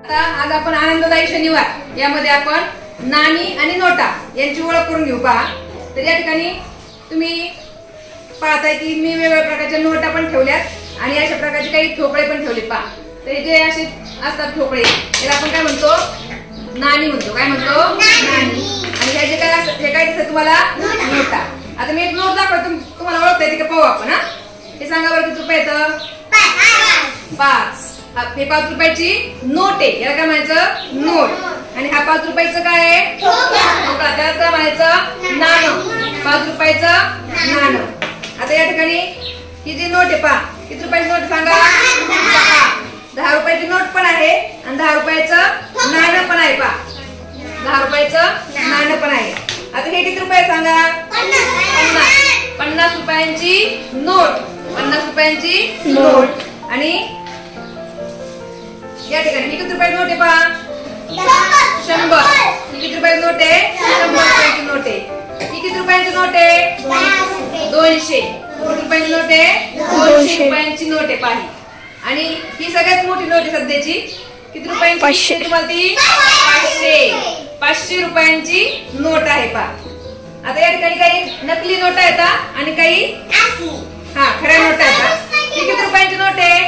आता आज आपण आनंददायी शनिवार यामध्ये आपण नाणी आणि नोटा यांची ओळख करून घेऊ। पहा, तर या ठिकाणी तुम्ही पाहताय की मी वेगवेगळ्या प्रकारच्या नोटा पण ठेवल्यात आणि अशा प्रकारचे काही ठोकळे पण ठेवले। पहा, तर जे असे असतात ठोकळे याला आपण काय म्हणतो? नाणी म्हणतो। काय म्हणतो? नाणी। आणि हे जे काय असतं हे काय दिसतं तुम्हाला? नोटा। आता मी एक नोट दाखवतो, तुम्हाला ओळखता येते का पाहू आपण। हा, हे सांगा बरं किती रुपये येतं? 5। हे 5 रुपयाची नोट आहे, याला काय म्हणायचं? नोट। आणि हा 5 रुपयाचं काय आहे? ठोकळा। त्याला काय म्हणायचं? नाणं। 5 रुपयाचं नाणं। आता या ठिकाणी ही जी नोट आहे पहा, किती रुपयाची नोट सांगा? 10 रुपयाची नोट पण आहे आणि 10 रुपयाचं नाणं पण आहे। पहा, 10 रुपयाचं नाणं पण आहे। आता हे किती रुपये सांगा? 50 रुपयांची नोट। 50 रुपयांची नोट। आणि या ठिकाणी किती रुपयाची नोट आहे पहा? 100। ही किती रुपयाची नोट आहे? 100 रुपयाची नोट आहे। ही किती रुपयाची नोट आहे? 200। किती रुपयाची नोट आहे? 200 रुपयांची नोट आहे। पाही, आणि ही सगळ्यात मोठी नोट आहे सध्याची। किती रुपयांची तुम्हाला ती? 500 रुपयांची नोट आहे। पहा, आता या ठिकाणी काही नकली नोटा आहेत आणि काही खऱ्या नोटा आहेत। ही किती रुपयांची नोट आहे?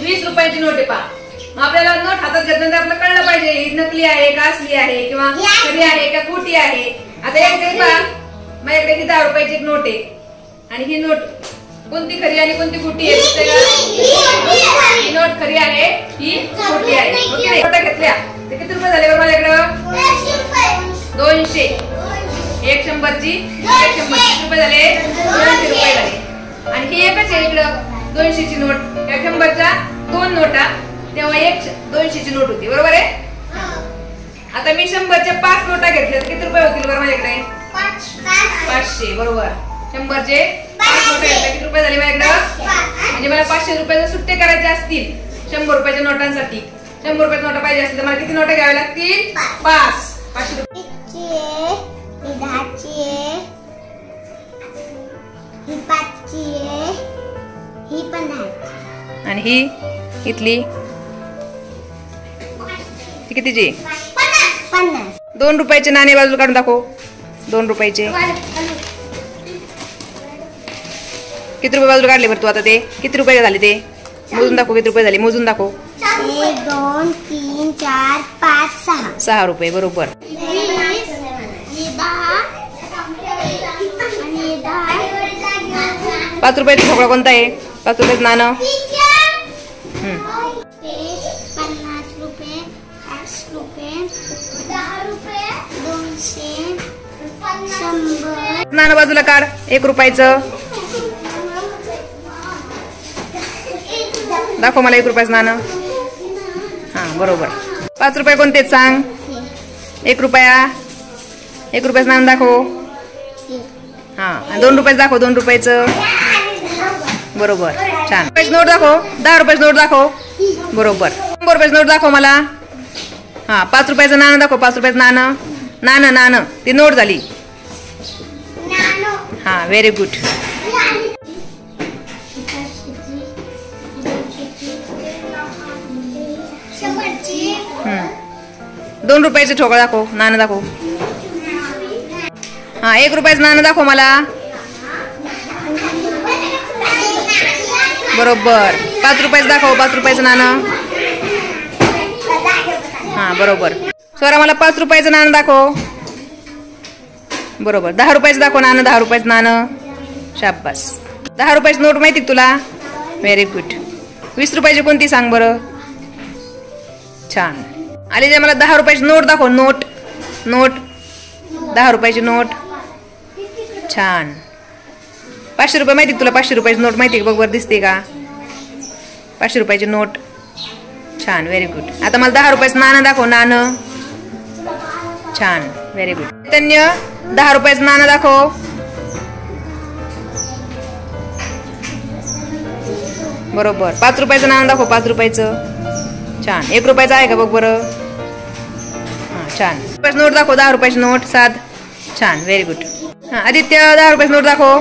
20 रुपयांची नोट आहे। पहा, आपल्याला नोट हातात घेतल्यानंतर आपल्याला कळलं पाहिजे ही नकली आहे का असली आहे किंवा खरी आहे का खोटी आहे। आता या ठिकाणी पहा, माझ्याकडे ही 10 रुपयाची एक नोट आहे आणि ही नोट कोणती खरी आणि कोणती खोटी आहे? ही नोट खरी आहे, ही खोटी आहे। ओके, नोटा घेतल्या तर किती रुपये झाले बरं माझ्याकडं? 200। एक 100ची 100 रुपये झाले, 200 रुपये झाले। आणि ही एकच आहे इकडं 200ची नोट। या 100च्या 2 नोटा, तेव्हा एक 200ची नोट होती, बरोबर आहे? आता मी 100च्या 5 नोटा घेतल्या तर किती रुपये होतील बरं माझ्याकडे? 500, बरोबर। 100चे 5 नोटा घेतल्या किती रुपये झाले माझ्याकडे? म्हणजे मला 500 रुपये सुट्टे करायचे असतील 100 रुपयाच्या नोटांसाठी, 100 रुपयाच्या नोटा पाहिजे असतील तर मला किती नोटा घ्याव्या लागतील? 5। 500 रुपये। आणि ही इथली कितीची? 2 रुपयाचे नाणे बाजूला काढून दाखव। 2 रुपयाचे किती रुपये बाजूला काढले बरं तू? आता ते किती रुपये झाले ते मोजून दाखव। किती रुपये झाले मोजून दाखव। 1 2 3 4 5 6 6 रुपये, बरोबर। 5 रुपयाचा ठोकळा कोणता आहे? 5 रुपयाचं नाणं। 50 रुपये 5 रुपये 10 रुपये 200 100 नाणं बाजूला काढ। 1 रुपयाचं दाखव मला। 1 रुपयाचं नाणं। हा, बरोबर। 5 रुपये कोणते सांग? 1 रुपया 1 रुपयाचं नाणं दाखव। हा, 2 रुपयाचं दाखव। 2 रुपयाचं, बरोबर, छान। रुपयाची नोट दाखव। 10 रुपयाची नोट दाखव, बरोबर। 100 रुपयाची नोट दाखव मला। हा, 5 रुपयाचं नाणं दाखव। 5 रुपयाचं नाणं। नाणं ती नोट झाली। हा, व्हेरी गुड। 2 रुपयाचं ठोकळा दाखव, नाणं दाखव। हा, 1 रुपयाचं नाणं दाखव मला, बरोबर। 5 रुपयाचं दाखव। 5 रुपयाचं नाणं। हा, बरोबर। स्वरा मला 5 रुपयाचं नाणं दाखव, बरोबर। 10 रुपयाचं दाखव नाणं। 10 रुपयाचं नाणं, शाबास। 10 रुपयाची नोट माहिती तुला? Very good. 20 रुपयाची कोणती सांग बरं? छान। आली मला 10 रुपयाची नोट दाखव। नोट 10 रुपयाची नोट, छान। 500 रुपये माहिती तुला? 500 रुपयाची नोट माहिती का? बघ बरं, दिसते का? 500 रुपयाची नोट, छान, व्हेरी गुड। आता मला 10 रुपयाचं नाणं दाखव। नाणं, छान, व्हेरी गुड। चैतन्य 10 रुपयाचं नाणं दाखव। बरोबर। 5 रुपयाचं नाणं दाखव। 5 रुपयाचं, छान। 1 रुपयाचं आहे का बघ बरं? हा, छान। नोट दाखव। 10 रुपयाची नोट, 7, छान, व्हेरी गुड। हा, आदित्य 10 रुपयाची नोट दाखव।